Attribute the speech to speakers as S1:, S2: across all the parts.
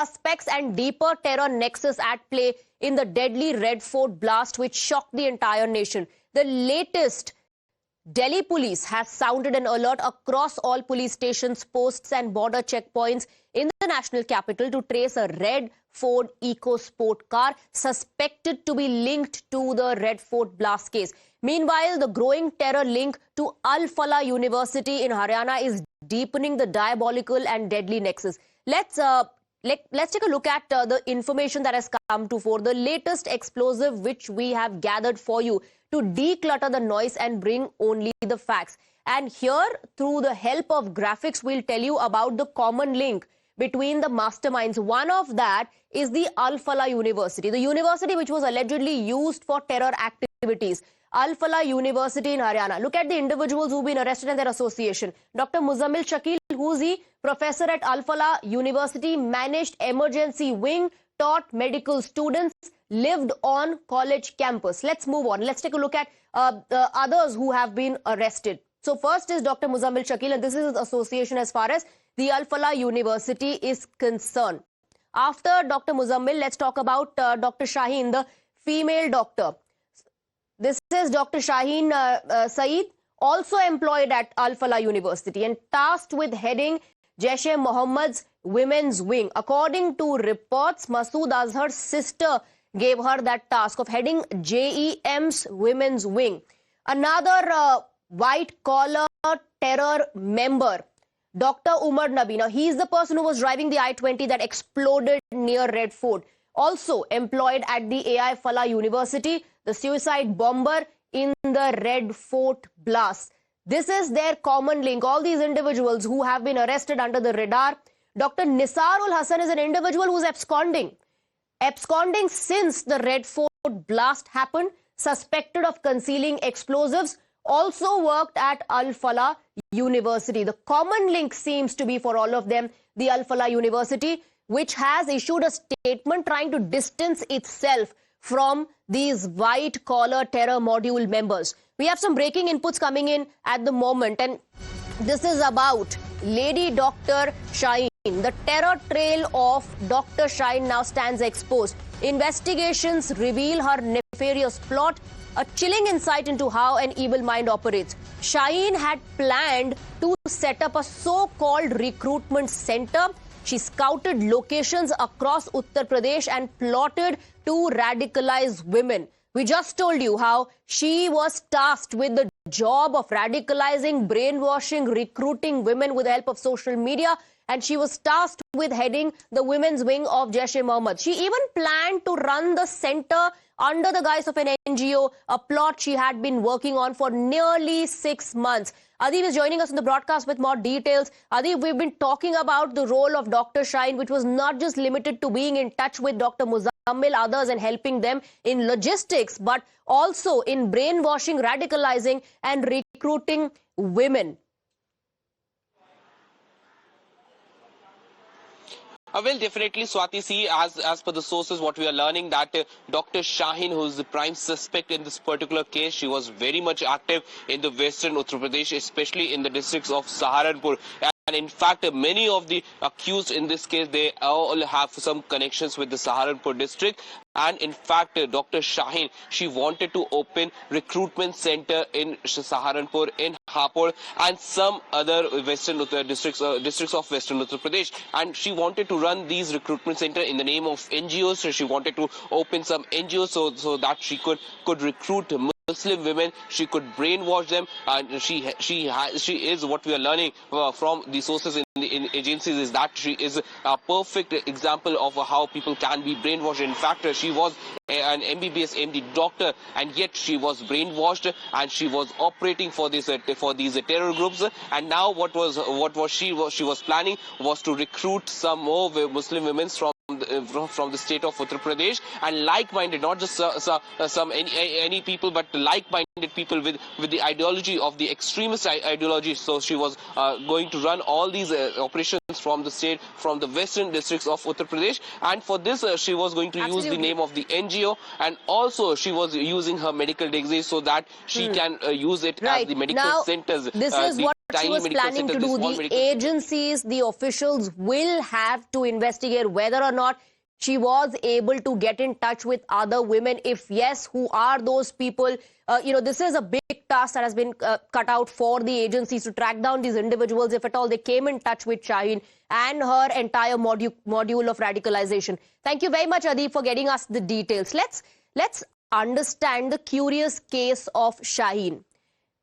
S1: suspects and deeper terror nexus at play in the deadly Red Fort blast which shocked the entire nation. The latest Delhi police has sounded an alert across all police stations, posts and border checkpoints in the national capital to trace a red Ford EcoSport car suspected to be linked to the Red Fort blast case. Meanwhile, the growing terror link to Al-Falah University in Haryana is deepening the diabolical and deadly nexus. Let's take a look at the information that has come to fore, the latest explosive which we have gathered for you to declutter the noise and bring only the facts. And here, through the help of graphics, we'll tell you about the common link between the masterminds. One of that is the Al-Falah University, the university which was allegedly used for terror activities. Al-Falah University in Haryana. Look at the individuals who've been arrested and their association. Dr. Muzammil Shakil, who's he? Professor at Al-Falah University, managed emergency wing, taught medical students, lived on college campus. Let's move on. Let's take a look at others who have been arrested. So first is Dr. Muzammil Shakil, and this is his association as far as the Al-Falah University is concerned. After Dr. Muzammil, let's talk about Dr. Shaheen, the female doctor. This is Dr. Shaheen Saeed, also employed at Al-Falah University and tasked with heading Jaish-e-Mohammed's women's wing. According to reports, Masood Azhar's sister gave her that task of heading JEM's women's wing. Another white-collar terror member, Dr. Umar Nabi. Now, he's the person who was driving the I-20 that exploded near Red Fort. Also employed at the Al-Falah University, the suicide bomber in the Red Fort blast. This is their common link. All these individuals who have been arrested under the radar. Dr. Nisarul Hasan is an individual who's absconding. Absconding since the Red Fort blast happened, suspected of concealing explosives, also worked at Al-Falah University. The common link seems to be for all of them, the Al-Falah University, which has issued a statement trying to distance itself from these white-collar terror module members. We have some breaking inputs coming in at the moment, and this is about Lady Dr. Shaheen. The terror trail of Dr. Shaheen now stands exposed. Investigations reveal her nefarious plot, a chilling insight into how an evil mind operates. Shaheen had planned to set up a so-called recruitment center. She scouted locations across Uttar Pradesh and plotted to radicalize women. We just told you how she was tasked with the job of radicalizing, brainwashing, recruiting women with the help of social media, and she was tasked with heading the women's wing of Jaish-e-Mohammed. She even planned to run the center under the guise of an NGO, a plot she had been working on for nearly 6 months. Adib is joining us in the broadcast with more details. Adib, we've been talking about the role of Dr. Shaheen, which was not just limited to being in touch with Dr. Muzammil, others, and helping them in logistics, but also in brainwashing, radicalizing, and recruiting women.
S2: Well, definitely, Swati, see, as per the sources, what we are learning that Dr. Shaheen, who is the prime suspect in this particular case, she was very much active in the western Uttar Pradesh, especially in the districts of Saharanpur. And in fact, many of the accused in this case, they all have some connections with the Saharanpur district. And in fact, Dr. Shaheen, she wanted to open recruitment center in Saharanpur, in Hapur, and some other western districts of western Uttar Pradesh. And she wanted to run these recruitment center in the name of NGOs. So she wanted to open some NGOs so that she could recruit Muslim women, she could brainwash them, and she is, what we are learning from the sources in agencies, is that she is a perfect example of how people can be brainwashed. In fact, she was an MBBS MD doctor, and yet she was brainwashed, and she was operating for these terror groups. And now what she was planning was to recruit some more Muslim women from the state of Uttar Pradesh, and like-minded, not just any people, but like-minded people with the ideology of the extremist ideology. So she was going to run all these operations from the state, from the western districts of Uttar Pradesh. And for this, she was going to use the name of the NGO, and also she was using her medical degree so that she can use it as the medical centers.
S1: This is what she was planning to do. The agencies, the officials will have to investigate whether or not she was able to get in touch with other women. If yes, who are those people? This is a big task that has been cut out for the agencies to track down these individuals, if at all they came in touch with Shaheen and her entire module of radicalization. Thank you very much, Adi, for getting us the details. Let's understand the curious case of Shaheen.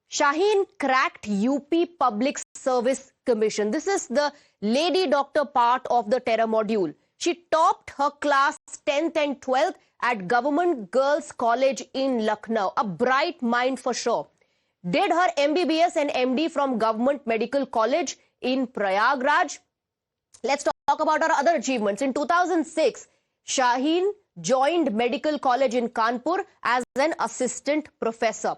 S1: Shaheen cracked UP Public Service Commission. This is the lady doctor part of the terror module. She topped her class 10th and 12th at Government Girls College in Lucknow. A bright mind for sure. Did her MBBS and MD from Government Medical College in Prayagraj. Let's talk about her other achievements. In 2006, Shaheen joined Medical College in Kanpur as an assistant professor.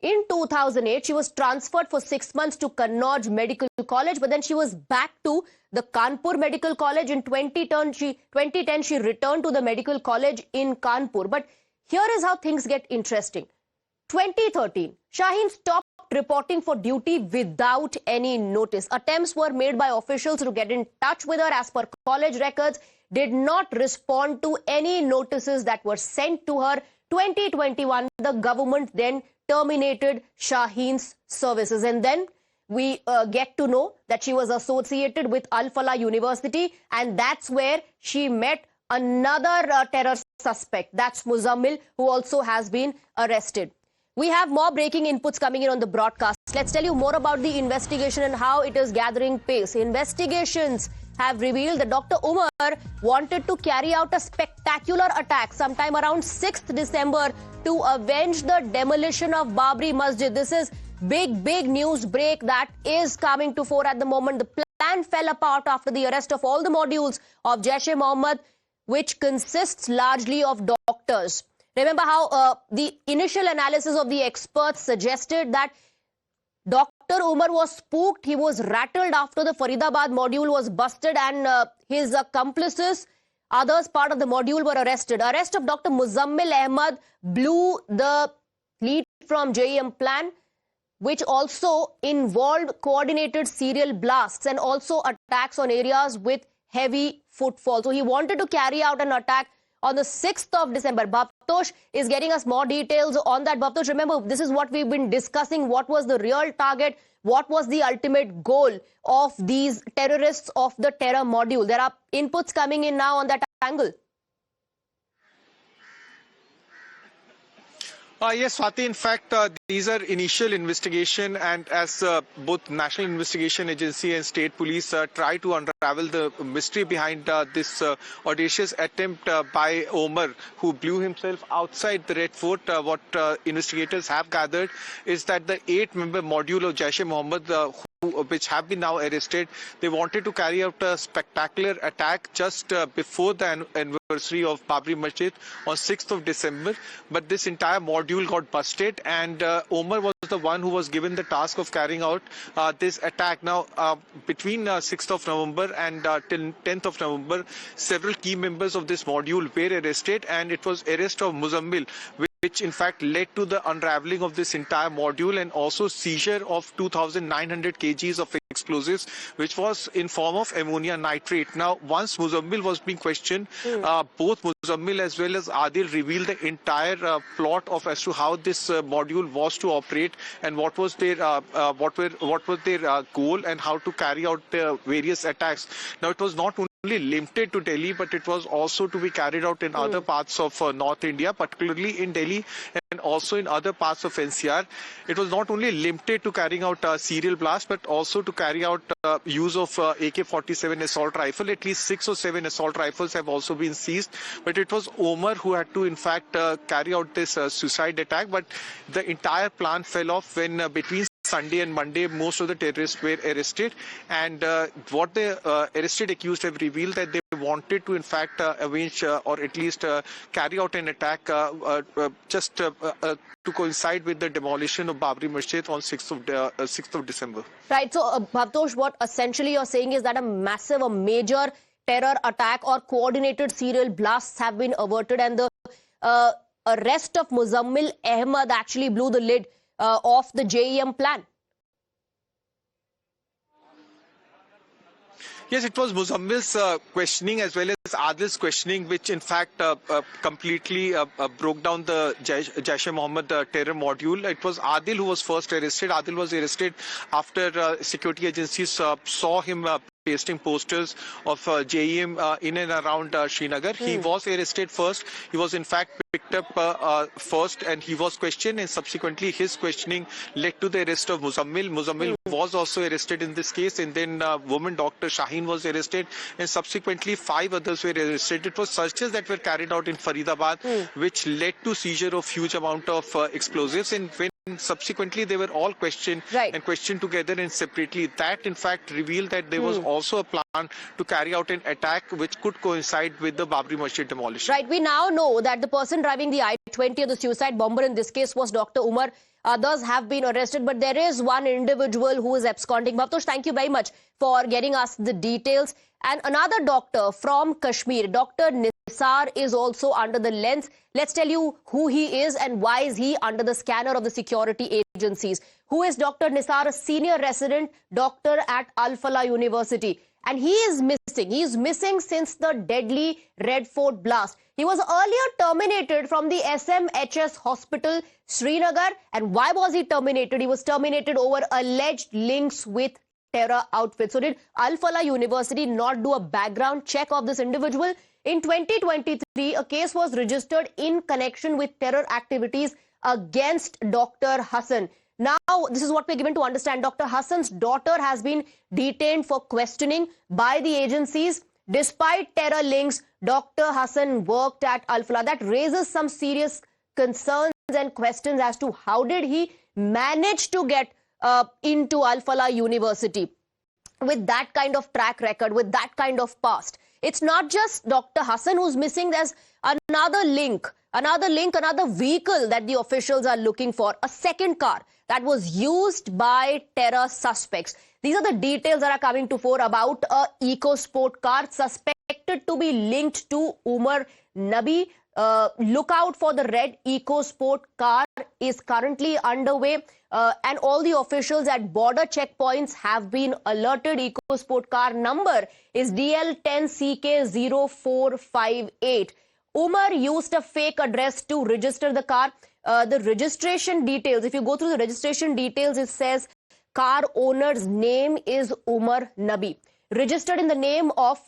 S1: In 2008, she was transferred for 6 months to Kannauj Medical College, but then she was back to the Kanpur Medical College. In 2010, she returned to the Medical College in Kanpur. But here is how things get interesting. 2013, Shaheen stopped reporting for duty without any notice. Attempts were made by officials to get in touch with her as per college records, did not respond to any notices that were sent to her. 2021, the government then terminated Shaheen's services, and then we get to know that she was associated with Al Falah University, and that's where she met another terror suspect. That's Muzammil, who also has been arrested. We have more breaking inputs coming in on the broadcast. Let's tell you more about the investigation and how it is gathering pace. Investigations have revealed that Dr. Umar wanted to carry out a spectacular attack sometime around 6th December to avenge the demolition of Babri Masjid. This is big news break that is coming to fore at the moment. The plan fell apart after the arrest of all the modules of Jaish-e-Mohammed, which consists largely of doctors. Remember how the initial analysis of the experts suggested that Dr. Umar was spooked. He was rattled after the Faridabad module was busted, and his accomplices, others part of the module, were arrested. Arrest of Dr. Muzammil Ahmad blew the lead from JEM plan, which also involved coordinated serial blasts and also attacks on areas with heavy footfall. So he wanted to carry out an attack on the 6th of December. Bhavtosh is getting us more details on that. Bhavtosh, remember, this is what we've been discussing. What was the real target? What was the ultimate goal of these terrorists of the terror module? There are inputs coming in now on that angle.
S3: Yes, Swati, in fact, these are initial investigation, and as both National Investigation Agency and State Police try to unravel the mystery behind this audacious attempt by Omar, who blew himself outside the Red Fort, what investigators have gathered is that the 8-member module of Jaish-e-Mohammed, which have been now arrested, they wanted to carry out a spectacular attack just before the anniversary of Babri Masjid on 6th of December. But this entire module got busted, and Omar was the one who was given the task of carrying out this attack. Now, between 6th of November and till 10th of November, several key members of this module were arrested, and it was arrest of Muzammil, which in fact led to the unraveling of this entire module and also seizure of 2,900 kgs of explosives, which was in form of ammonia nitrate. Now, once Muzammil was being questioned, both Muzammil as well as Adil revealed the entire plot of as to how this module was to operate and what was their goal and how to carry out the various attacks. Now, it was not only limited to Delhi, but it was also to be carried out in other parts of North India, particularly in Delhi and also in other parts of NCR. It was not only limited to carrying out serial blasts, but also to carry out use of AK-47 assault rifle. At least 6 or 7 assault rifles have also been seized. But it was Omar who had to, in fact, carry out this suicide attack. But the entire plan fell off when between Sunday and Monday, most of the terrorists were arrested. And what the arrested accused have revealed that they wanted to, in fact, arrange or at least carry out an attack just to coincide with the demolition of Babri Masjid on 6th of December.
S1: Right. So, Bhavtosh, what essentially you're saying is that a major terror attack or coordinated serial blasts have been averted, and the arrest of Muzammil Ahmad actually blew the lid off the JEM plan.
S3: Yes, it was Muzammil's questioning as well as Adil's questioning, which in fact completely broke down the Jaish-e-Mohammed terror module. It was Adil who was first arrested. Adil was arrested after security agencies saw him pasting posters of JEM in and around Srinagar. He was arrested first. He was in fact picked up first and he was questioned, and subsequently his questioning led to the arrest of Muzammil. Muzammil was also arrested in this case, and then woman doctor Shaheen was arrested, and subsequently 5 others were arrested. It was searches that were carried out in Faridabad which led to seizure of huge amount of explosives, and when subsequently they were all questioned and questioned together and separately. That in fact revealed that there was also a plan to carry out an attack which could coincide with the Babri Masjid demolition.
S1: Right. We now know that the person driving the I-20 or the suicide bomber in this case was Dr. Umar. Others have been arrested, but there is one individual who is absconding. Bhavtosh, thank you very much for getting us the details. And another doctor from Kashmir, Dr. Nisar, is also under the lens. Let's tell you who he is and why is he under the scanner of the security agencies. Who is Dr. Nisar? A senior resident doctor at Al-Falah University. And he is missing. He is missing since the deadly Red Fort blast. He was earlier terminated from the SMHS hospital, Srinagar. And why was he terminated? He was terminated over alleged links with terror outfits. So did Al-Falah University not do a background check of this individual? In 2023, a case was registered in connection with terror activities against Dr. Hassan. Now, this is what we're given to understand. Dr. Hassan's daughter has been detained for questioning by the agencies. Despite terror links, Dr. Hassan worked at Al-Falah. That raises some serious concerns and questions as to how did he manage to get into Al-Falah University with that kind of track record, with that kind of past. It's not just Dr. Hassan who's missing. There's another link, another vehicle that the officials are looking for, a second car that was used by terror suspects. These are the details that are coming to fore about a EcoSport car suspected to be linked to Umar Nabi. Look out for the red EcoSport car is currently underway, and all the officials at border checkpoints have been alerted. EcoSport car number is DL10CK0458. Umar used a fake address to register the car. The registration details, if you go through the registration details, it says car owner's name is Umar Nabi. Registered in the name of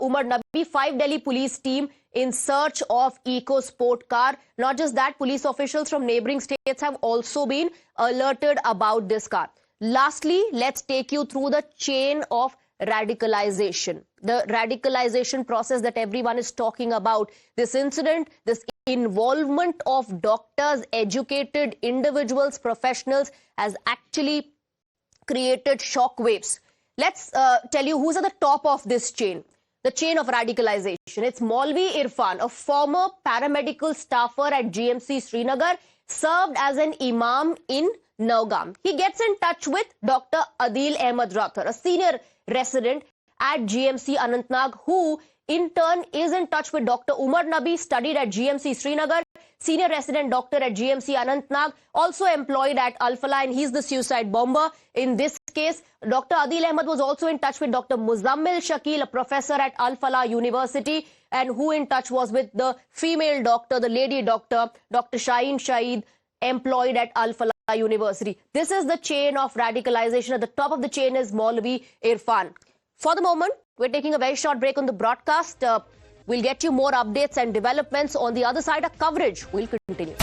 S1: Umar Nabi, 5 Delhi police team in search of EcoSport car. Not just that, police officials from neighboring states have also been alerted about this car. Lastly, let's take you through the chain of radicalization. The radicalization process that everyone is talking about. This incident, this involvement of doctors, educated individuals, professionals has actually created shockwaves. Let's tell you who's at the top of this chain. The chain of radicalization. It's Maulvi Irfan, a former paramedical staffer at GMC Srinagar, served as an imam in Naugam. He gets in touch with Dr. Adil Ahmad Rathar, a senior resident at GMC Anantnag, who in turn is in touch with Dr. Umar Nabi, studied at GMC Srinagar, senior resident doctor at GMC Anantnag, also employed at Al-Falah, and he's the suicide bomber in this case. Dr. Adil Ahmad was also in touch with Dr. Muzammil Shakil, a professor at Al-Falah University, and who in touch was with the female doctor, the lady doctor, Dr. Shaheen Shaheed, employed at Al-Falah University. This is the chain of radicalization. At the top of the chain is Maulvi Irfan. For the moment, we're taking a very short break on the broadcast. We'll get you more updates and developments on the other side. Our coverage will continue.